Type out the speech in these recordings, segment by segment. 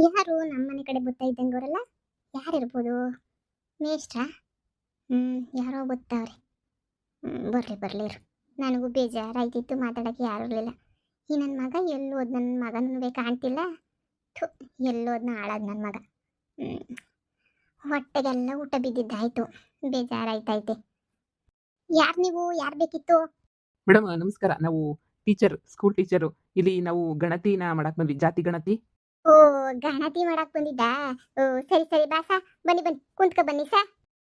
ಯಾರು ನಮ್ಮನೆ ಕಡೆ ಬರ್ತಾ ಇದ್ದಂಗವರಲ್ಲ? ಯಾರಿರ್ಬೋದು? ಮೇಷ್ಟ್ರಾ? ಯಾರೋ ಬರ್ತಾವ್ರೆ. ಬರ್ಲಿ ಬರ್ಲಿ ಇರು. ನನಗೂ ಬೇಜಾರಾಯ್ತಿತ್ತು, ಮಾತಾಡೋಕ್ಕೆ ಯಾರೂ ಇರಲಿಲ್ಲ. ಈ ನನ್ನ ಮಗ ಎಲ್ಲೋದ್? ನನ್ನ ಮಗನೂ ಕಾಣ್ತಿಲ್ಲ. ಥು, ಎಲ್ಲೋದ್ನ ಹಾಳಾದ್ ನನ್ನ ಮಗ. ಹ್ಮ್, ಹೊಟ್ಟೆಗೆಲ್ಲ ಊಟ ಬಿದ್ದಿದ್ದಾಯ್ತು. ಬೇಜಾರಾಯ್ತೈತೆ. ಯಾರು ನೀವು? ಯಾರು ಬೇಕಿತ್ತು? ಮೇಡಮ್ ನಮಸ್ಕಾರ. ನಾವು ಟೀಚರ್, ಸ್ಕೂಲ್ ಟೀಚರು. ಇಲ್ಲಿ ನಾವು ಗಣತಿನ ಮಾಡಕ್ ಬಂದ್ವಿ, ಜಾತಿ ಗಣತಿ. ಓ, ಗಣತಿ ಮಾಡಕ್ ಬಂದಿದ್ದಾ? ಓ, ಸರಿ ಸರಿ ಬಾ ಸಾ, ಬನ್ನಿ ಬನ್ನಿ, ಕುಂತ್ಕೊ ಬನ್ನಿ ಸಾ.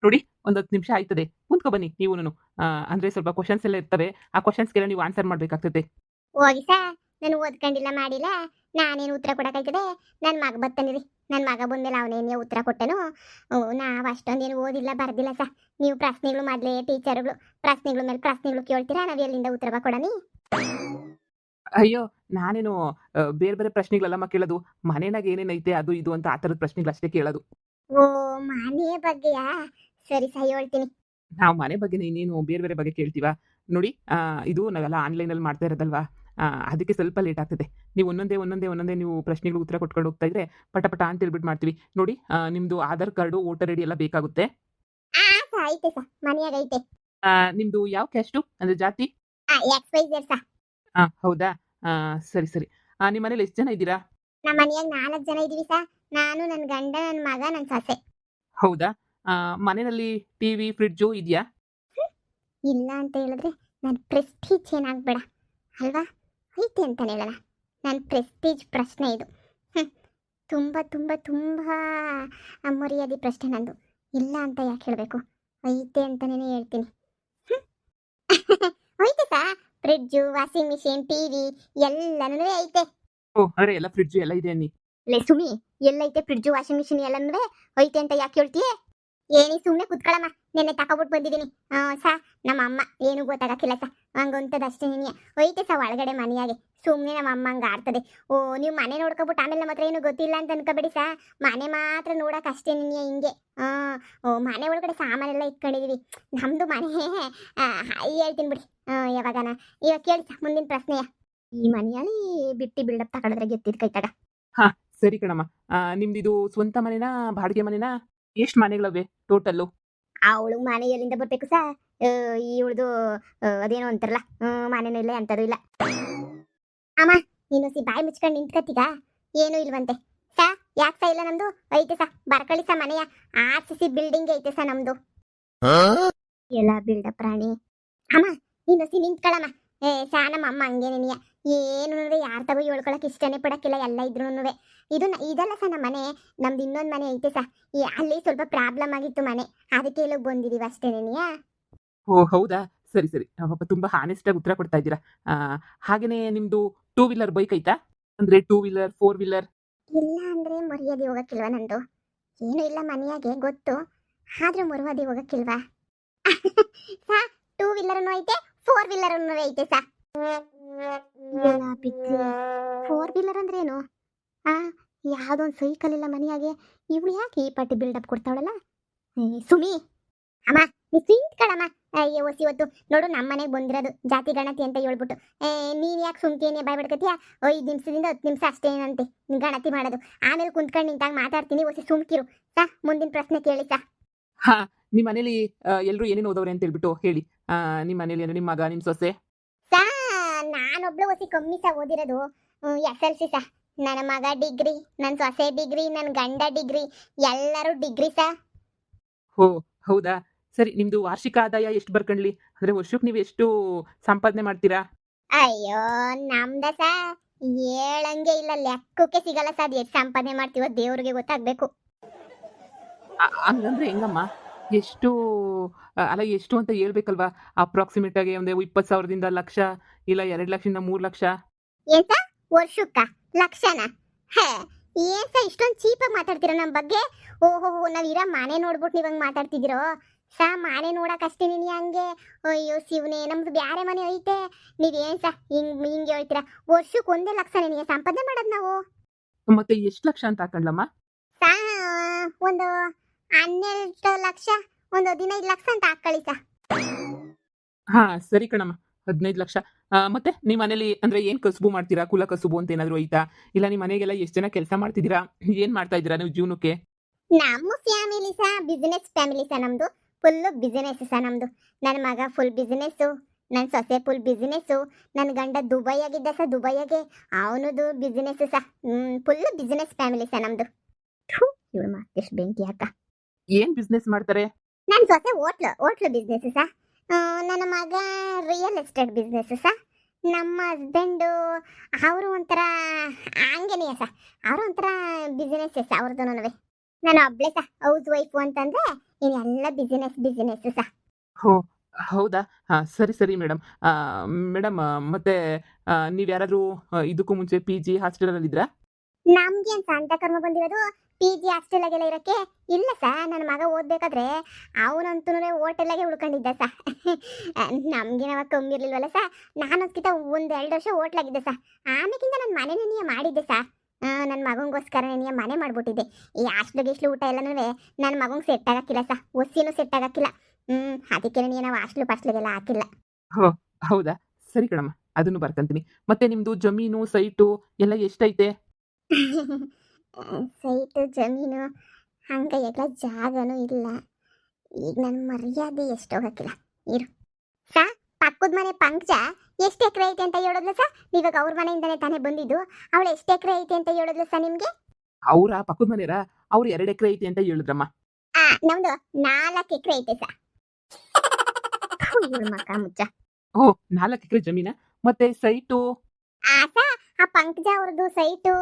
ನೋಡಿ, ಒಂದು 10 ನಿಮಿಷ ಆಯ್ತದೆ, ಕುಂತ್ಕೊ ಬನ್ನಿ ನೀವುನು. ಅಂದ್ರೆ ಸ್ವಲ್ಪ ಕ್ವಶನ್ಸ್ ಎಲ್ಲ ಇರ್ತವೆ, ಆ ಕ್ವಶನ್ಸ್ಗೆಲ್ಲ ನೀವು ಆನ್ಸರ್ ಮಾಡ್ಬೇಕಾಗ್ತದೆ. ಹೋಗಿ ಸಾ, ನಾನು ಓದ್ಕೊಂಡಿಲ್ಲ ಮಾಡಿಲ್ಲ, ನಾನೇನು ಉತ್ತರ ಕೊಡಕ್ಕಾಯ್ತದೆ? ನನ್ನ ಮಗ ಬರ್ತಾನಿರಿ. ನನ್ನ ಮಗ ಬಂದ್ಮೇಲೆ ಅವನೇನೇ ಉತ್ತರ ಕೊಟ್ಟನು. ನಾವು ಅಷ್ಟೊಂದೇನು ಓದಿಲ್ಲ ಬರ್ದಿಲ್ಲ ಸಾ. ನೀವು ಪ್ರಶ್ನೆಗಳು ಮಾಡಲೇ ಟೀಚರ್ಗಳು, ಪ್ರಶ್ನೆಗಳ ಮೇಲೆ ಪ್ರಶ್ನೆಗಳು ಕೇಳ್ತೀರಾ, ನಾವು ಎಲ್ಲಿಂದ ಉತ್ತರ ಕೊಡನಿ? ಅಯ್ಯೋ, ನಾನೇನು ಬೇರೆ ಬೇರೆ ಪ್ರಶ್ನೆಗಳಲ್ಲಮ್ಮ ಕೇಳೋದು, ಮನೆನಾಗ ಏನೇನೈತೆ ಅದು ಇದು ಅಂತ ಆ ಥರದ ಪ್ರಶ್ನೆಗಳು ಅಷ್ಟೇ ಕೇಳೋದು. ಓ, ಮನೆ ಬಗ್ಗೆಯಾ? ಸರಿ ಸಾ, ಹೇಳ್ತೀನಿ. ನಾವು ಮನೆ ಬಗ್ಗೆ ಇನ್ನೇನು ಬೇರೆ ಬೇರೆ ಬಗ್ಗೆ ಕೇಳ್ತೀವಾ? ನೋಡಿ, ಇದು ನಾವೆಲ್ಲ ಆನ್ಲೈನಲ್ಲಿ ಮಾಡ್ತಾ ಇರೋದಲ್ವಾ, ಅದಕ್ಕೆ ಸ್ವಲ್ಪ ಲೇಟ್ ಆಗ್ತದೆ. ನೀವು ಒಂದೊಂದೇ ನೀವು ಪ್ರಶ್ನೆಗಳು ಉತ್ತರ ಕೊಟ್ಕೊಂಡು ಹೋಗ್ತಾ ಇದ್ರೆ ಪಟ ಪಟ ಅಂತ ಹೇಳ್ಬಿಟ್ಟು ಮಾಡ್ತೀವಿ. ನೋಡಿ, ನಿಮ್ಮದು ಆಧಾರ್ ಕಾರ್ಡು, ವೋಟರ್ ಐಡಿ ಎಲ್ಲ ಬೇಕಾಗುತ್ತೆ. ಆ ಸಾ, ಐತೆ ಸಾ, ಮನೆಯಾಗ ಐತೆ. ನಿಮ್ಮದು ಯಾವ ಕ್ಯಾಸ್ಟು ಅಂದರೆ ಜಾತಿ? ಎಕ್ಸ್ ವೈ ಝೆಡ್ ಸಾ. ಹೌದಾ? ಸರಿ ಸರಿ. ನಿಮ್ಮ ಮನೇಲಿ ಎಷ್ಟು ಜನ ಇದ್ದೀರಾ? ನಮ್ಮ ಮನೆಯಾಗ 4 ಜನ ಇದೀವಿ ಸಾ. ನಾನು, ನನ್ನ ಗಂಡ, ನನ್ನ ಮಗ, ನನ್ನ ಸೊಸೆ. ಹೌದಾ? ಮನೆಯಲ್ಲಿ ಟಿವಿ, ಫ್ರಿಡ್ಜು ಇದೆಯಾ? ಇಲ್ಲ ಅಂತ ಹೇಳಿದ್ರೆ ನನ್ನ ಪ್ರೆಸ್ಟೀಜ್ ಏನಾಗ್ಬೇಡ ಅಲ್ವಾ? ಐತೆ ಅಂತಾನೆ ಹೇಳಲ್ಲ. ನನ್ನ ಪ್ರೆಸ್ಟೀಜ್ ಪ್ರಶ್ನೆ ಇದು. ಹ್ಮ್, ತುಂಬ ತುಂಬ ತುಂಬ ಮರ್ಯಾದೆ ಪ್ರಶ್ನೆ ನಂದು. ಇಲ್ಲ ಅಂತ ಯಾಕೆ ಹೇಳಬೇಕು? ಐತೆ ಅಂತಲೇ ಹೇಳ್ತೀನಿ. ಹ್ಮ್. ಐತೆ ಸಾ, ಫ್ರಿಡ್ಜು, ವಾಷಿಂಗ್ ಮಿಷಿನ್, ಟಿವಿ ಎಲ್ಲನೂ ಐತೆ. ಓ, ಅರೆ ಎಲ್ಲ ಫ್ರಿಡ್ಜು ಎಲ್ಲ ಇದೆ ಅನ್ನಿ. ಲೇ ಸುಮಿ, ಎಲ್ಲೈತೆ ಫ್ರಿಡ್ಜು ವಾಷಿಂಗ್ ಮಿಷಿನ್ ಎಲ್ಲನೂ ಐತೆ ಅಂತ ಯಾಕೆ ಹೇಳ್ತೀಯ? ಏನಿ ಸುಮ್ಮನೆ ಕುತ್ಕೊಳ್ಳಮ್ಮ, ನೆನ್ನೆ ತಗೊಬಿಟ್ಟು ಬಂದಿದ್ದೀನಿ. ಸಾ, ನಮ್ಮ ಅಮ್ಮ ಏನು ಗೊತ್ತಾಗಕ್ಕಿಲ್ಲ ಸಾ, ಹಂಗಂತದಷ್ಟೇ ನೀನು. ಐತೆ ಸಾ ಒಳಗಡೆ ಮನೆಯಾಗೆ. ಸುಮ್ಮನೆ ನಮ್ಮ ಅಮ್ಮ ಹಂಗೆ ಆಡ್ತದೆ. ಓ, ನೀವು ಮನೆ ನೋಡ್ಕೊಬಿಟ್ಟು ಆಮೇಲೆ ನಮ್ಮ ಹತ್ರ ಏನು ಗೊತ್ತಿಲ್ಲ ಅಂತ ಅನ್ಕೋಬೇಡಿ ಸಾ. ಮನೆ ಮಾತ್ರ ನೋಡೋಕೆ ಅಷ್ಟೇ ನೀನು ಹಿಂಗೆ. ಓ, ಮನೆ ಒಳಗಡೆ ಸಾಮಾನೆಲ್ಲ ಇಟ್ಕೊಂಡಿದೀವಿ. ನಮ್ಮದು ಮನೆ ಹೇಳ್ತೀನಿ ಬಿಡಿ. ಯಾವಾಗನ ಇವಾಗ ಕೇಳಿ ಸಾ ಮುಂದಿನ ಪ್ರಶ್ನೆಯ. ಈ ಮನೆಯಲ್ಲಿ ಬಿಟ್ಟು ಬಿಲ್ಡಪ್ ತಗೊಂಡ್ರೆ ಗೆತ್ತಿದ್ ಕೈ ತಗ. ಹಾಂ, ಸರಿ ಕಣಮ್ಮ. ನಿಮ್ದು ಇದು ಸ್ವಂತ ಮನೆನಾ, ಬಾಡಿಗೆ ಮನೆನಾ? ಎಷ್ಟು ಮನೆಗಳವೆ ಟೋಟಲ್ಲು? ಅವಳು ಮನೆ ಎಲ್ಲಿಂದ ಬರ್ಬೇಕು ಸಾ? ಇವಳ್ದು ಅದೇನೋ ಅಂತಾರಲ್ಲ, ಮನೆನೂ ಇಲ್ಲ ಅಂತದೂ ಇಲ್ಲ. ಅಮ್ಮ, ನೀನು ಬಾಯಿ ಮುಚ್ಕೊಂಡು ನಿಂತ್ಕತ್ತೀಗ? ಏನೂ ಇಲ್ವಂತೆ ಸಾ. ಯಾಕೆ ಸಾ ಇಲ್ಲ? ನಮ್ದು ಐತೆ ಸಾ, ಬರ್ಕಳಿ ಸಾ. ಮನೆಯ RCC ಬಿಲ್ಡಿಂಗ್ ಐತೆ ಸಾ ನಮ್ದು. ಎಲ್ಲ ಬಿಲ್ಡಪ್ ಪ್ರಾಣಿ. ಅಮ್ಮ, ನೀನು ನಿಂತ್ಕೊಳ್ಳಮ್ಮ. ಸಾ, ನಮ್ಮ ಅಮ್ಮ ಹಂಗೇನೇನಿಯ ಏನು ಯಾರ ತಗೋ ಹೇಳ್ಕೊಳಕ್ ಇಷ್ಟನೇ ಪಡಕ್ಕಿಲ್ಲ, ಎಲ್ಲ ಇದ್ರೂ. ಇದಲ್ಲ ಸಾ ನಮ್ಮ ಮನೆ. ನಮ್ದು ಇನ್ನೊಂದು ಮನೆ ಐತೆ ಸಾ. ಅಲ್ಲಿ ಸ್ವಲ್ಪ ಪ್ರಾಬ್ಲಮ್ ಆಗಿತ್ತು ಮನೆ, ಅದಕ್ಕೆ ಇಲ್ಲಿಗೆ ಬಂದಿದೀವಿ ಅಷ್ಟೇನೇನಿಯಾ. ಓ, ಹೌದಾ? ಸರಿ ಸರಿ. ಪಾಪ ತುಂಬ ಹಾನೆಸ್ಟಾಗಿ ಉತ್ತರ ಕೊಡ್ತಾ ಇದ್ದೀರಾ. ಹಾಗೆಯೇ ನಿಮ್ಮದು 2 ವೀಲರ್ ಬೈಕ್ ಐತಾ? ಅಂದರೆ 2 ವೀಲರ್, 4 ವೀಲರ್? ಇಲ್ಲ ಅಂದ್ರೆ ಮರ್ಯಾದೆ ಹೋಗಕ್ಕಿಲ್ವಾ ನಂದು? ಏನು ಇಲ್ಲ ಮನೆಯಾಗೆ ಗೊತ್ತು, ಆದ್ರೂ ಮರ್ಯಾದೆ ಹೋಗಕ್ಕಿಲ್ವಾ? ಸಾ, 2 ವೀಲರ್ನು ಐತೆ, 4 ವೀಲರ್ನು ಐತೆ ಸಾ. 4 ವೀಲರ್ ಅಂದ್ರೆ ಏನು? ಯಾವ್ದೊಂದು ಸೈಕಲ್ ಇಲ್ಲ ಮನೆಯಾಗೆ. ಇವಳು ಯಾಕೆ ಈ ಪಾಟಿ ಬಿಲ್ಡಪ್ ಕೊಡ್ತಾವಳಲ್ಲ? ಸುಮಿ, ಅಮ್ಮ ನೀ ಕಣಮ್ಮ. ಅಯ್ಯೋ ಹೊಸಿ ಇವತ್ತು ನೋಡು, ನಮ್ಮ ಮನೆಗೆ ಬಂದಿರೋದು ಜಾತಿ ಗಣತಿ ಅಂತ ಹೇಳ್ಬಿಟ್ಟು. ನೀನು ಯಾಕೆ ಸುಮ್ಕೇನೆ ಬಾಯ್ ಬಿಡ್ಕತ್ತೀಯ? 5 ನಿಮಿಷದಿಂದ 10 ನಿಮಿಷ ಅಷ್ಟೇನಂತೆ ಗಣತಿ ಮಾಡೋದು. ಆಮೇಲೆ ಕುಂತ್ಕೊಂಡು ನಿಂತಾಗ ಮಾತಾಡ್ತೀನಿ, ಹೊಸಿ ಸುಮ್ಕಿರು ಸಾ. ಮುಂದಿನ ಪ್ರಶ್ನೆ ಕೇಳಿ ಸಾ. ಹಾಂ, ನಿಮ್ಮ ಮನೇಲಿ ಎಲ್ಲರೂ ಏನೇನು ಓದವ್ರೆ ಅಂತ ಹೇಳ್ಬಿಟ್ಟು ಹೇಳಿ. ನಿಮ್ಮ ಮನೇಲಿ ಅಂದ್ರೆ ನಿಮ್ಮ ಮಗ, ನಿಮ್ಮ ಸೊಸೆ? ಸಾ, ನಾನೊಬ್ಳು ಹೊಸಿ ಕಮ್ಮಿ ಸಾ ಓದಿರೋದು. SLC ಸಾ. ನನ್ನ ಮಗ ಡಿಗ್ರಿ, ನನ್ನ ಸೊಸೆ ಡಿಗ್ರಿ, ನನ್ನ ಗಂಡ ಡಿಗ್ರಿ, ಎಲ್ಲರೂ ಡಿಗ್ರಿ ಸಾ. ಓ, ಹೌದಾ? ಸರಿ, ನಿಮ್ಮದು ವಾರ್ಷಿಕ ಆದಾಯ ಎಷ್ಟು ಬರ್ಕಂಡ್ಲಿ? ಅಂದರೆ ವರ್ಷಕ್ಕೆ ನೀವು ಎಷ್ಟು ಸಂಪಾದನೆ ಮಾಡ್ತೀರಾ? ಅಯ್ಯೋ ನಮ್ದ ಸಾ, ಹೇಳಂಗೆ ಇಲ್ಲ, ಲೆಕ್ಕಕ್ಕೆ ಸಿಗಲ್ಲ ಸಾ. ಅದು ಎಷ್ಟು ಸಂಪಾದನೆ ಮಾಡ್ತೀವೋ ದೇವ್ರಿಗೆ ಗೊತ್ತಾಗ್ಬೇಕು. ಹಂಗಂದ್ರೆ ಹೆಂಗಮ್ಮ? ಎಷ್ಟು ಅಲ್ಲ, ಎಷ್ಟು ಅಂತ ಹೇಳ್ಬೇಕಲ್ವಾ? ಅಪ್ರಾಕ್ಸಿಮೇಟ್ ಆಗಿ ಒಂದು 20,000ದಿಂದ ಲಕ್ಷ, ಇಲ್ಲ 2 ಲಕ್ಷದಿಂದ 3 ಲಕ್ಷ? ಏನ್ ಸಾ, ವರ್ಷಕ್ಕ ಲಕ್ಷನ? ಹೇ, ಏನ್ ಸಾ ಇಷ್ಟೊಂದು ಚೀಪಾಗಿ ಮಾತಾಡ್ತೀರ ನಮ್ಮ ಬಗ್ಗೆ? ಓಹೋ, ನಾವಿರೋ ಮನೆ ನೋಡ್ಬಿಟ್ಟು ನೀವು ಹಂಗೆ ಮಾತಾಡ್ತಿದ್ದೀರೋ ಸಾ? ಮನೆ ನೋಡಕ್ ಅಷ್ಟೇ ನೀನು ಹಂಗೆ? ಅಯ್ಯೋ ಶಿವನೇ, ನಮ್ದು ಬ್ಯಾರೆ ಮನೆ ಐತೆ. ನೀವೇನ್ ಸಾ ಹಿಂಗೆ ಹೇಳ್ತೀರಾ? ವರ್ಷಕ್ಕೆ 1 ಲಕ್ಷ ನಿನಗೆ ಸಂಪಾದನೆ ಮಾಡೋದು ನಾವು? ಮತ್ತೆ ಎಷ್ಟು ಲಕ್ಷ ಅಂತ ಹಾಕೊಂಡ್ಲಮ್ಮ? ಸಾ, ಒಂದು 12 ಲಕ್ಷ, ಒಂದು 15 ಲಕ್ಷ ಅಂತ ಹಾಕೊಳ್ಳಿ ಸಾ. ಹಾಂ, ಸರಿ ಕಣಮ್ಮ, 15 ಲಕ್ಷ. ಮತ್ತೆ ನಿಮ್ಮ ಮನೇಲಿ ಅಂದ್ರೆ ಏನು ಕಸುಬು ಮಾಡ್ತೀರಾ? ಕುಲ ಕಸುಬು ಅಂತ ಏನಾದ್ರು ಐತಾ? ಇಲ್ಲ ನಿಮ್ಮ ಮನೆಗೆಲ್ಲ ಎಷ್ಟು ಜನ ಕೆಲಸ ಮಾಡ್ತಿದ್ದೀರಾ? ಏನು ಮಾಡ್ತಾ ಇದ್ದೀರಾ ನೀವು ಜೀವನಕ್ಕೆ? ನಮ್ಮ ಫ್ಯಾಮಿಲಿ ಸಹ ಬಿಸಿನೆಸ್ ಫ್ಯಾಮಿಲಿ ಸಹ ನಮ್ದು. ಫುಲ್ ಬಿಸಿನೆಸ್ ಸಹ ನಮ್ದು. ನನ್ನ ಮಗ ಫುಲ್ ಬಿಸಿನೆಸ್ಸು, ನನ್ನ ಸೊಸೆ ಫುಲ್ ಬಿಸಿನೆಸ್ಸು, ನನ್ನ ಗಂಡ ದುಬೈಯಾಗಿದ್ದ ಸಹ ದುಬೈಯಾಗೆ ಅವನದು ಬಿಸಿನೆಸ್ ಸಹ. ಫುಲ್ ಬಿಸಿನೆಸ್ ಫ್ಯಾಮಿಲಿ ಸಹ ನಮ್ದು. ಇವಳು ಮಾತೆಷ್ಟು ಬೆಂಕಿ ಅಕ್ಕ. ಏನು ಬಿಸ್ನೆಸ್ ಮಾಡ್ತಾರೆ? ನನ್ನ ಸೊಸೆ ಹೋಟ್ಲು ಬಿಸ್ನೆಸ್ ಸಹ. ನನ್ನ ಮಗ ರಿಯಲ್ ಎಸ್ಟೇಟ್ ಬಿಸ್ನೆಸ್ ಸಹ. ನಮ್ಮ ಹಸ್ಬೆಂಡು ಅವರು ಒಂಥರ ಹಂಗೇನೆಯ ಸಹ. ಅವರು ಒಂಥರ ಬಿಸಿನೆಸ್ ಸಹ ಅವ್ರದ್ದು. ನಾನು ಒಬ್ಳೆ ಸಹ ಹೌಸ್ ವೈಫು ಅಂತಂದ್ರೆ ಇನ್ನೆಲ್ಲ ಬಿಸಿನೆಸ್ ಸಹ. ಹೋ ಹೌದಾ? ಸರಿ, ಸರಿ ಮೇಡಮ್. ಮೇಡಮ್ ಮತ್ತೆ ನೀವು ಯಾರಾದ್ರೂ ಇದಕ್ಕೂ ಮುಂಚೆ ಪಿ-ಜಿ ಹಾಸ್ಟೆಲಲ್ಲಿದ್ರಾ? ನಮ್ಗೇನ್ ಸಂತ ಕರ್ಮ ಬಂದಿರೋದು ಪಿ-ಜಿ ಹಾಸ್ಟೆಲಾಗೆಲ್ಲ ಇರಕ್ಕೆ? ಇಲ್ಲ ಸಹ. ನನ್ನ ಮಗ ಓದ್ಬೇಕಾದ್ರೆ ಅವನಂತೂ ಹೋಟೆಲಾಗೆ ಉಳ್ಕೊಂಡಿದ್ದ ಸಹ. ನಮ್ಗೆ ಅವಾಗ ಕಮ್ಮಿ ಇರ್ಲಿಲ್ವಲ್ಲ ಸಹ. ನಾನು ಅದಕ್ಕಿಂತ 1-2 ವರ್ಷ ಹೋಟ್ಲಾಗಿದ್ದೆ ಸಹ. ಆಮೇಕಿಂತ ನನ್ನ ಮನೆನೇ ಮಾಡಿದ್ದೆ ಸಹ. ನನ್ನ ಮಗನಿಗೋಸ್ಕರ ಮನೆ ಮಾಡ್ಬಿಟ್ಟಿದ್ದೆ. ಈ ಹಾಸ್ಟ್ಲು ಗಿಸ್ಟ್ಲು ಊಟ ಎಲ್ಲನೂ ನನ್ನ ಮಗಂಗೆ ಸೆಟ್ ಆಗಕ್ಕಿಲ್ಲ ಸಹ. ಒಸಿನೂ ಸೆಟ್ ಆಗಕ್ಕಿಲ್ಲ. ಅದಕ್ಕೆ ನಾವು ಹಾಸ್ಟ್ಲು ಪಾಸ್ಟ್ಲಿಗೆಲ್ಲ ಹಾಕಿಲ್ಲ. ಹೋ ಹೌದಾ? ಸರಿ ಕಣಮ್ಮ, ಅದನ್ನು ಬರ್ಕಂತೀನಿ. ಮತ್ತೆ ನಿಮ್ದು ಜಮೀನು, ಸೈಟು ಎಲ್ಲ ಎಷ್ಟೈತೆ? ಸೈಟು ಜಮೀನು ಹಂಗ ಎಲ್ಲ ಜಾಗನೂ ಇಲ್ಲ. ಈಗ ನನ್ನ ಮರ್ಯಾದೆ ಎಷ್ಟು ಹೋಗಕ್ಕಿಲ್ಲ. ಇರು ಸಾ, ಪಕ್ಕದ ಮನೆ ಪಂಕಜ ಎಷ್ಟು ಎಕರೆ ಐತೆ ಅಂತ ಹೇಳಿದ್ಲು ಸಾ? ಇವಾಗ ಅವ್ರ ಮನೆಯಿಂದನೇ ತಾನೇ ಬಂದಿದ್ದು. ಅವಳು ಎಷ್ಟು ಎಕರೆ ಐತೆ ಅಂತ ಹೇಳಿದ್ಲು ಸಾ ನಿಮ್ಗೆ? ಅವರ ಪಕ್ಕದ ಮನೆಯರ? ಅವ್ರು 2 ಎಕರೆ ಐತೆ ಅಂತ ಹೇಳಿದ್ರಮ್ಮ. ನಮ್ದು 4 ಎಕರೆ ಐತೆ ಸಾ. ಇವಳು ಮಕ ಮುಚ್ಚ. ಓ, 4 ಎಕರೆ ಜಮೀನ? ಮತ್ತೆ ಸೈಟು? ಸಾ, ಆ ಪಂಕಜ ಅವ್ರದ್ದು ಸೈಟು.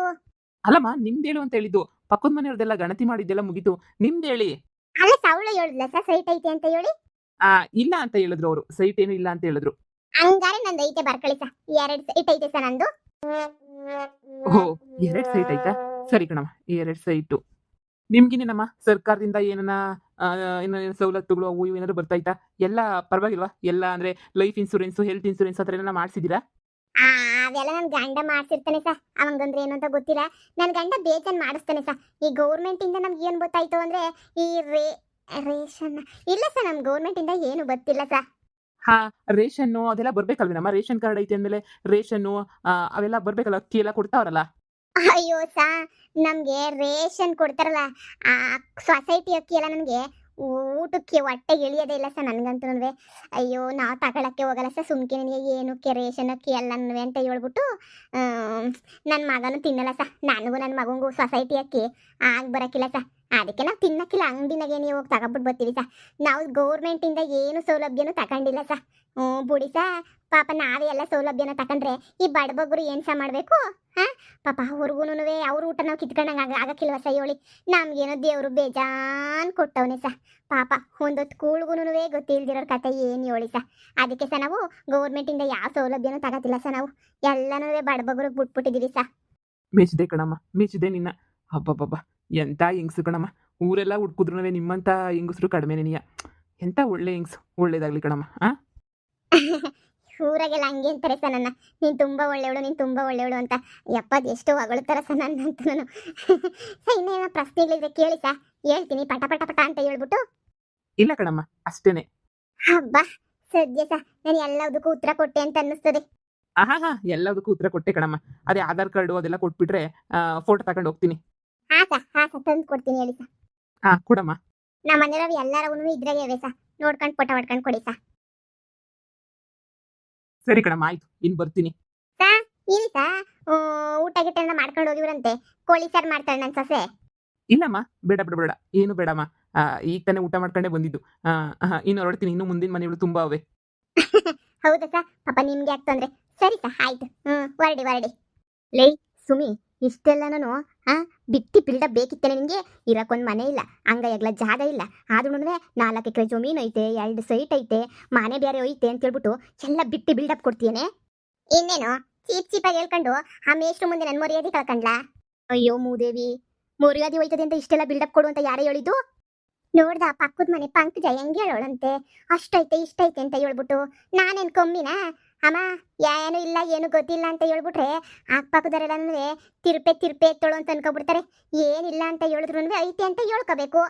ಅಲ್ಲಮ್ಮ, ನಿಮ್ದೇಳು ಅಂತ ಹೇಳಿದ್ದು. ಪಕ್ಕದ ಮನೆಯವ್ರದೆಲ್ಲ ಗಣತಿ ಮಾಡಿದ್ದೆಲ್ಲ ಮುಗೀತು. ನಿಮ್ದೇಳಿ. ಅಲ್ಲ ಸಾ, ಅವಳು ಹೇಳಿದ್ಲ ಸಾ ಸೈಟ್ ಐತೆ ಅಂತ ಹೇಳಿ? ಇಲ್ಲ ಅಂತ ಹೇಳಿದ್ರು ಅವರು. ಸೈಟ್ ಏನು ಇಲ್ಲ ಅಂತ ಹೇಳಿದ್ರು. ಹಂಗಾರೆ ನಂದು ಐತೆ ಬರ್ಕಳಿ ಸಾ. 2 ಸೈಟ್ ಐತೆ ಸಾ ನಂದು. ಓಹೋ, 2 ಸೈಟ್ ಐತಾ? ಸರಿ ಕಣಮ್ಮ, 2 ಸೈಟು. ನಿಮ್ಗಿನೇನಮ್ಮ ಸರ್ಕಾರದಿಂದ ಏನನ ಏನಾರ ಸವಲತ್ತುಗಳು ಅವು ಇವು ಏನಾದ್ರು ಬರ್ತಾಯ್ತಾ? ಎಲ್ಲ ಪರವಾಗಿಲ್ವಾ? ಎಲ್ಲ ಅಂದ್ರೆ ಲೈಫ್ ಇನ್ಶೂರೆನ್ಸು, ಹೆಲ್ತ್ ಇನ್ಶೂರೆನ್ಸ್ ಆ ಥರ ಏನಾರ ಮಾಡ್ಸಿದ್ದೀರಾ? ಆ ಅದೆಲ್ಲ ನನ್ನ ಗಂಡ ಮಾಡ್ಸಿರ್ತಾನೆ ಸಾ. ಅವಂಗಂದ್ರೆ ಏನು ಅಂತ ಗೊತ್ತಿಲ್ಲ. ನನ್ನ ಗಂಡ ಬೇಜಾನ್ ಮಾಡಿಸ್ತಾನೆ ಸಾ. ಈ ಗೌರ್ಮೆಂಟ್ ಇಂದ ನಮ್ಗೆ ಏನು ಗೊತ್ತಾಯ್ತು ಅಂದ್ರೆ ಈ ರೇಷನ್ ಇಲ್ಲ ಸಾ. ನಮ್ ಗೌರ್ಮೆಂಟ್ ಇಂದ ಏನು ಗೊತ್ತಿಲ್ಲ ಸಾ. ಹಾ, ರೇಷನ್ನು ಅದೆಲ್ಲ ಬರ್ಬೇಕಲ್ವೇನಮ್ಮ? ರೇಷನ್ ಕಾರ್ಡ್ ಐತೆ ಅಂದ್ಮೇಲೆ ರೇಷನ್ನು ಅವೆಲ್ಲ ಬರ್ಬೇಕಲ್ಲ? ಅಕ್ಕಿ ಎಲ್ಲ ಕೊಡ್ತಾವ್ರಲ್ಲ? ಅಯ್ಯೋ ಸಾ, ನಮ್ಗೆ ರೇಷನ್ ಕೊಡ್ತಾರಲ್ಲ ಆ ಸೊಸೈಟಿ ಅಕ್ಕಿ ಎಲ್ಲ ನನಗೆ ಊಟಕ್ಕೆ ಹೊಟ್ಟೆಗೆ ಇಳಿಯೋದೇ ಇಲ್ಲ ಸರ್. ನನಗಂತೂ ಅಯ್ಯೋ ನಾವು ತಗೊಳಕ್ಕೆ ಹೋಗಲ್ಲ ಸರ್. ಸುಮ್ಕೆ ನನಗೆ ಏನಕ್ಕೆ ರೇಷನ್ ಅಕ್ಕಿ ಎಲ್ಲನೂ ಅಂತ ಹೇಳ್ಬಿಟ್ಟು ನನ್ನ ಮಗನೂ ತಿನ್ನಲ್ಲ ಸರ್. ನನಗೂ ನನ್ನ ಮಗನಿಗೂ ಸೊಸೈಟಿ ಅಕ್ಕಿ ಆಗ ಬರೋಕ್ಕಿಲ್ಲ ಸರ್. ಅದಕ್ಕೆ ನಾವು ತಿನ್ನಕ್ಕಿಲ್ಲ. ಅಂಗಡಿನಾಗೆ ನೀವು ಹೋಗಿ ತಗೊಬಿಟ್ಟು ಬರ್ತೀವಿ ಸರ್. ನಾವು ಗೌರ್ಮೆಂಟಿಂದ ಏನು ಸೌಲಭ್ಯನೂ ತಗೊಂಡಿಲ್ಲ ಸರ್. ಬುಡಿ ಸರ್. ಪಾಪ ನಾವೇ ಎಲ್ಲ ಸೌಲಭ್ಯನ ತಗೊಂಡ್ರೆ ಈ ಬಡಬಗ್ರು ಏನು ಸಹ ಮಾಡಬೇಕು? ಹಾಂ, ಪಾಪ ಅವ್ರಿಗೂನು ಅವ್ರ ಊಟ ನಾವು ಕಿತ್ಕೊಂಡಂಗೆ ಆಗಕ್ಕಿಲ್ವ ಸಹ ಹೇಳಿ? ನಮ್ಗೇನೋ ದೇವರು ಬೇಜಾನ್ ಕೊಟ್ಟವನೇ ಸಹ. ಪಾಪ ಒಂದೊತ್ತು ಕೂಳ್ಗುನು ಗೊತ್ತಿಲ್ದಿರೋರ ಕತೆ ಏನು ಹೇಳಿ ಸಹ. ಅದಕ್ಕೆ ಸಹ ನಾವು ಗೌರ್ಮೆಂಟಿಂದ ಯಾವ ಸೌಲಭ್ಯನೂ ತಗೋತಿಲ್ಲ ಸಹ. ನಾವು ಎಲ್ಲನೂ ಬಡಬಗ್ರಿಗೆ ಬಿಟ್ಬಿಟ್ಟಿದ್ದೀವಿ ಸಹ. ಮೆಚ್ಚಿದೆ ಕಣಮ್ಮ, ಮೆಚ್ಚಿದೆ ನಿನ್ನ. ಹಬ್ಬಬ್ಬಬ್ಬ, ಎಂಥ ಹೆಂಗ್ಸು ಕಣಮ್ಮ. ಊರೆಲ್ಲ ಹುಡ್ಕುದ್ರು ನಿಮ್ಮಂಥ ಹೆಂಗಸ್ರು ಕಡಿಮೆನೆಯ. ಎಂಥ ಒಳ್ಳೆ ಹೆಂಗ್ಸು. ಒಳ್ಳೇದಾಗ್ಲಿ ಕಣಮ್ಮ. ಊರಾಗೆಲ್ಲ ಹಂಗೆ ಅಂತಾರೆ ಸಹ ನನ್ನ. ನೀನು ತುಂಬ ಒಳ್ಳೆಯವಳು, ನೀನು ತುಂಬ ಒಳ್ಳೆಯವಳು ಅಂತ. ಯಪ್ಪದು ಎಷ್ಟು ಹೊಗಳ್ತಾರ ಸಹ ನನ್ನಂತೂ. ನಾನು ಇನ್ನೇನೋ ಪ್ರಶ್ನೆಗಳಿದ್ರೆ ಕೇಳಿ ಸಹ, ಹೇಳ್ತೀನಿ ಪಟ ಪಟ ಪಟ ಅಂತ ಹೇಳ್ಬಿಟ್ಟು. ಇಲ್ಲ ಕಣಮ್ಮ, ಅಷ್ಟೇನೆ. ಹಬ್ಬ, ಸದ್ಯ ಸಹ ನಾನು ಎಲ್ಲದಕ್ಕೂ ಉತ್ತರ ಕೊಟ್ಟೆ ಅಂತ ಅನ್ನಿಸ್ತದೆ. ಎಲ್ಲದಕ್ಕೂ ಉತ್ತರ ಕೊಟ್ಟೆ ಕಣಮ್ಮ. ಅದೇ ಆಧಾರ್ ಕಾರ್ಡು ಅದೆಲ್ಲ ಕೊಟ್ಬಿಟ್ರೆ ಫೋಟೋ ತಗೊಂಡು ಹೋಗ್ತೀನಿ. ಹಾಂ ಸಹ ತಂದು ಕೊಡ್ತೀನಿ ಹೇಳಿ ಸಹ. ಕೊಡಮ್ಮ. ನಮ್ಮ ಮನೆಯವ್ರು ಎಲ್ಲರೂ ಇದ್ರಾಗೆ ಇವೆ ಸಹ. ನೋಡ್ಕೊಂಡು ಫೋಟೋ ಹೊಡ್ಕೊಂಡು ಕೊಡಿ ಸಹ. ಸರಿ ಕಣಮ್ಮ, ಆಯ್ತು. ಇನ್ನು ಬರ್ತೀನಿ. ಸಾ, ಇರಿ ಸಾ. ಊಟ ಗಿಟ ಎಲ್ಲ ಮಾಡ್ಕೊಂಡು ಹೋಗಿವ್ರಂತೆ. ಕೋಳಿ ಸಾರು ಮಾಡ್ತಾಳೆ ನನ್ನ ಸೊಸೆ. ಇಲ್ಲಮ್ಮ, ಬೇಡ ಬೇಡ ಬೇಡ, ಏನು ಬೇಡಮ್ಮ. ಈಗ ತಾನೇ ಊಟ ಮಾಡ್ಕೊಂಡೇ ಬಂದಿದ್ದು. ಇನ್ನು ಹೊರಡ್ತೀನಿ. ಇನ್ನು ಮುಂದಿನ ಮನೆಗಳು ತುಂಬ ಅವೆ. ಹೌದಾ ಸಾ? ಪಾಪ ನಿಮ್ಗೆ ಯಾಕೆ ತೊಂದ್ರೆ? ಸರಿ ಸಾ, ಆಯ್ತು. ಹೊರಡಿ. ಲೈ ಸುಮಿ, ಇಷ್ಟೆಲ್ಲನೂ ಬಿಟ್ಟಿ ಬಿಲ್ಡ ಬೇಕಿತ್ತೇನೆ ನಿಮಗೆ? ಇರಕ್ಕೊಂದು ಮನೆ ಇಲ್ಲ, ಅಂಗೈಯಾಗ್ಲ ಜಾಗ ಇಲ್ಲ. ಆದ್ರೂ 4 ಎಕರೆ ಜಮೀನು ಐತೆ, 2 ಸೈಟ್ ಐತೆ, ಮನೆ ಬೇರೆ ಐತೆ ಅಂತ ಹೇಳ್ಬಿಟ್ಟು ಎಲ್ಲ ಬಿಟ್ಟಿ ಬಿಲ್ಡಪ್ ಕೊಡ್ತೀಯೇನೆ? ಇನ್ನೇನು ಚೀಪಾಗಿ ಹೇಳ್ಕೊಂಡು ಆ ಮೇಷ್ಟ್ರು ಮುಂದೆ ನನ್ನ ಮರ್ಯಾದೆ ಕಳ್ಕೊಂಡ್ಲಾ? ಅಯ್ಯೋ ಮೂದೇವಿ, ಮರ್ಯಾದೆ ಹೋಯ್ತದೆ ಅಂತ ಇಷ್ಟೆಲ್ಲ ಬಿಲ್ಡಪ್ ಕೊಡು ಅಂತ ಯಾರೇ ಹೇಳಿದ್ದು? ನೋಡ್ದ ಪಕ್ಕದ ಮನೆ ಪಂಕಜ ಹೆಂಗೆ ಹೇಳೋಳಂತೆ, ಅಷ್ಟೈತೆ ಇಷ್ಟೈತೆ ಅಂತ ಹೇಳ್ಬಿಟ್ಟು. ನಾನೇನು ಕಮ್ಮಿನಾ? ಅಮ್ಮ, ಏನು ಇಲ್ಲ ಏನು ಗೊತ್ತಿಲ್ಲ ಅಂತ ಹೇಳ್ಬಿಟ್ರೆ ಅಕ್ಕಪಕ್ಕದವರೆಲ್ಲನೂ ತಿರ್ಪೆ ಎತ್ತೋಳು ಅಂತ ಅನ್ಕೊಬಿಡ್ತಾರೆ. ಏನಿಲ್ಲ ಅಂತ ಹೇಳಿದ್ರು ಐತೆ ಅಂತ ಹೇಳ್ಕೋಬೇಕು.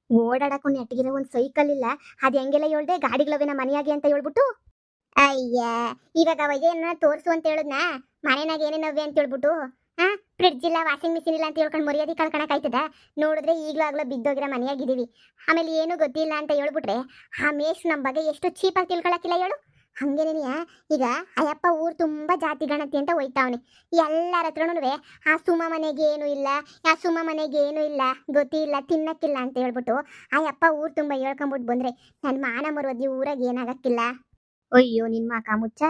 ಓಡಾಡಕ್ಕೂ ನೆಟ್ಟಿಗಿರೋ ಒಂದು ಸೈಕಲ್ ಇಲ್ಲ, ಅದು ಹೆಂಗೆಲ್ಲ ಹೇಳ್ದೆ ಗಾಡಿಗಳವೇನ ಮನೆಯಾಗೆ ಅಂತ ಹೇಳ್ಬಿಟ್ಟು. ಅಯ್ಯ ಇವಾಗ ಅವಾಗೇನ ತೋರ್ಸು ಅಂತ ಹೇಳದ್ನ ಮನೆನಾಗ ಏನೇನವ್ವೆ ಅಂತ ಹೇಳ್ಬಿಟ್ಟು ಹಾ ಫ್ರಿಡ್ಜ್ ಇಲ್ಲ ವಾಷಿಂಗ್ ಮಿಷಿನ್ ಇಲ್ಲ ಅಂತ ಹೇಳ್ಕೊಂಡು ಮರ್ಯಾದೆ ಕಳ್ಕೊಳಕಾಯ್ತದ ನೋಡಿದ್ರೆ ಈಗ್ಲಾಗ್ಲೂ ಬಿದ್ದೋಗಿರೋ ಮನೆಯಾಗಿದ್ದೀವಿ ಆಮೇಲೆ ಏನೂ ಗೊತ್ತಿಲ್ಲ ಅಂತ ಹೇಳ್ಬಿಟ್ರೆ ಆ ಮೇಷ್ ನಮ್ಮ ಬಗ್ಗೆ ಎಷ್ಟು ಚೀಪಾಗಿ ತಿಳ್ಕೊಳಕಿಲ್ಲ ಹೇಳು ಹಂಗೇನೇನಿಯ ಈಗ ಅಯ್ಯಪ್ಪ ಊರು ತುಂಬಾ ಜಾತಿ ಗಣತಿ ಅಂತ ಹೋಯ್ತಾವನೆ ಎಲ್ಲರ ಹತ್ರನೂ ಆ ಸುಮ ಮನೆಗೆ ಏನು ಇಲ್ಲ ಆ ಸುಮ ಮನೆಗೆ ಏನು ಇಲ್ಲ ಗೊತ್ತಿಲ್ಲ ತಿನ್ನಕ್ಕಿಲ್ಲ ಅಂತ ಹೇಳ್ಬಿಟ್ಟು ಅಯ್ಯಪ್ಪ ಊರು ತುಂಬ ಹೇಳ್ಕೊಂಬಿಟ್ಟು ಬಂದ್ರೆ ನನ್ನ ಮಾನ ಮರುವದಿ ಊರಾಗ ಏನಾಗಕ್ಕಿಲ್ಲ ಅಯ್ಯೋ ನಿನ್ ಮಾಕ ಮುಚ್ಚ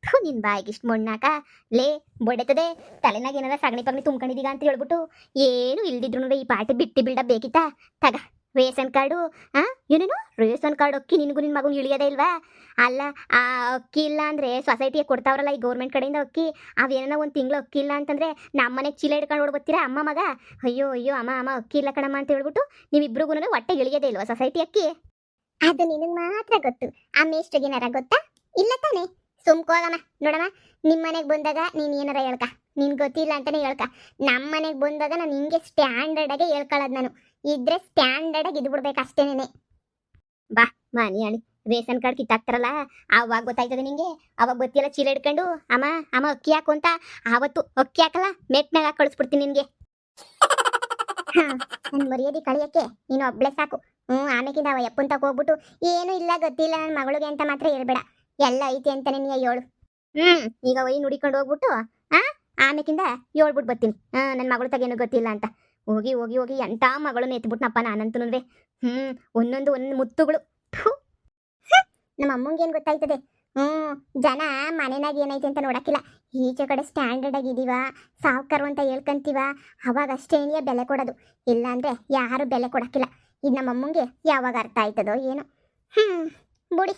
ಥು, ನಿನ್ ಬಾಯಿಗೆ ಇಷ್ಟು ಮಣ್ಣಾಕ ಲೇ ಬೊಡೆತದೆ ತಲೆನಾಗ ಏನಾರ ಸಗಣಿ ಪಗಣಿ ತುಂಬ್ಕೊಂಡಿದೀಗ ಅಂತ ಹೇಳ್ಬಿಟ್ಟು ಏನು ಇಲ್ದಿದ್ರು ಈ ಪಾರ್ಟಿ ಬಿಟ್ಟಿ ಬಿಲ್ಡಪ್ ಬೇಕಿತ್ತಾ ತಗ ರೇಷನ್ ಕಾರ್ಡು ಏನೇನು ರೇಷನ್ ಕಾರ್ಡ್ ಅಕ್ಕಿ ನಿನಗೂ ನಿನ್ನ ಮಗನಿಗೆ ಇಳಿಯೋದೇ ಇಲ್ವಾ ಅಲ್ಲ ಆ ಅಕ್ಕಿ ಇಲ್ಲ ಅಂದರೆ ಸೊಸೈಟಿಗೆ ಕೊಡ್ತಾವ್ರಲ್ಲ ಈ ಗೌರ್ಮೆಂಟ್ ಕಡೆಯಿಂದ ಅಕ್ಕಿ ಅವೇನೋ ಒಂದು ತಿಂಗಳು ಅಕ್ಕಿ ಇಲ್ಲ ಅಂತಂದರೆ ನಮ್ಮ ಮನೆಗೆ ಚೀಲ ಹಿಡ್ಕೊಂಡು ಓಡ್ಬತ್ತೀರಾ ಅಮ್ಮ ಮಗ ಅಯ್ಯೋ ಅಯ್ಯೋ ಅಮ್ಮ ಅಕ್ಕಿ ಇಲ್ಲ ಕಣಮ್ಮ ಅಂತ ಹೇಳ್ಬಿಟ್ಟು ನೀವಿಬ್ರಿಗೂ ಹೊಟ್ಟೆ ಇಳಿಯೋದೇ ಇಲ್ವಾ ಸೊಸೈಟಿ ಅಕ್ಕಿ ಅದು ನಿನಗೆ ಮಾತ್ರ ಗೊತ್ತು ಆ ಮೇಷ್ಟ್ರಿಗೇನಾರ ಗೊತ್ತಾ ಇಲ್ಲ ತಾನೆ ಸುಮ್ಕೋಗಮ್ಮ ನೋಡಮ್ಮ ನಿಮ್ಮ ಮನೆಗೆ ಬಂದಾಗ ನೀನು ಏನಾರ ಹೇಳ್ಕ ನಿನ್ ಗೊತ್ತಿಲ್ಲ ಅಂತಾನೆ ಹೇಳ್ಕ ನಮ್ಮ ಮನೆಗೆ ಬಂದಾಗ ನಾನು ಹಿಂಗೆ ಸ್ಟ್ಯಾಂಡರ್ಡ್ ಆಗಿ ಹೇಳ್ಕೊಳ್ಳೋದು ನಾನು ಇದ್ರೆ ಸ್ಟ್ಯಾಂಡರ್ಡ್ ಆಗಿ ಇದ್ಬಿಡ್ಬೇಕು ಅಷ್ಟೇನೆ ಬಾ ಮಾನಿ ಅಳಿ ರೇಷನ್ ಕಾರ್ಡ್ ಕಿತ್ತಾಕ್ತಾರಲ್ಲ ಅವಾಗ ಗೊತ್ತಾಯ್ತದೆ ನಿಂಗೆ ಅವಾಗ ಗೊತ್ತಿಲ್ಲ ಚೀಲ ಹಿಡ್ಕೊಂಡು ಅಮ್ಮ ಅಕ್ಕಿ ಹಾಕು ಅಂತ ಆವತ್ತು ಅಕ್ಕಿ ಹಾಕಲ್ಲ ಮೆಟ್ನಾಗ ಹಾಕಿ ಕಳಿಸ್ಬಿಡ್ತೀನಿ ನಿನ್ಗೆ ನನ್ನ ಮರ್ಯಾದೆ ಕಳಿಯಕ್ಕೆ ನೀನು ಒಬ್ಳೆ ಸಾಕು ಆಮೇಕಿಂದ ಅವ ಎಪ್ಪಂತ ಹೋಗ್ಬಿಟ್ಟು ಏನೂ ಇಲ್ಲ ಗೊತ್ತಿಲ್ಲ ನನ್ನ ಮಗಳಿಗೆ ಅಂತ ಮಾತ್ರ ಹೇಳ್ಬೇಡ ಎಲ್ಲ ಐತಿ ಅಂತಾನೆ ನೀ ಹೇಳು ಈಗ ಒಯ್ ನುಡಿಕೊಂಡು ಹೋಗ್ಬಿಟ್ಟು ಆಮೇಕಿಂದ ಹೇಳ್ಬಿಟ್ಟು ಬರ್ತೀನಿ ನನ್ನ ಮಗಳು ತಗೇನು ಗೊತ್ತಿಲ್ಲ ಅಂತ ಹೋಗಿ ಹೋಗಿ ಹೋಗಿ ಎಂಥ ಮಗಳನ್ನ ಎತ್ಬಿಟ್ನಪ್ಪ ನಾನಂತೂ ಒಂದೊಂದು ಮುತ್ತುಗಳು ನಮ್ಮ ಅಮ್ಮಂಗೇನು ಗೊತ್ತಾಯ್ತದೆ ಜನ ಮನೆನಾಗ ಏನೈತೆ ಅಂತ ನೋಡಕ್ಕಿಲ್ಲ ಈಚೆ ಕಡೆ ಸ್ಟ್ಯಾಂಡರ್ಡ್ ಆಗಿದೀವ ಸಾವ್ಕಾರು ಅಂತ ಹೇಳ್ಕಂತೀವ ಅವಾಗ ಅಷ್ಟೇನಿಯ ಬೆಲೆ ಕೊಡೋದು ಇಲ್ಲ ಅಂದ್ರೆ ಯಾರು ಬೆಲೆ ಕೊಡಕ್ಕಿಲ್ಲ ಇದು ನಮ್ಮ ಅಮ್ಮಂಗೆ ಯಾವಾಗ ಅರ್ಥ ಆಯ್ತದೋ ಏನೋ ಬುಡಿ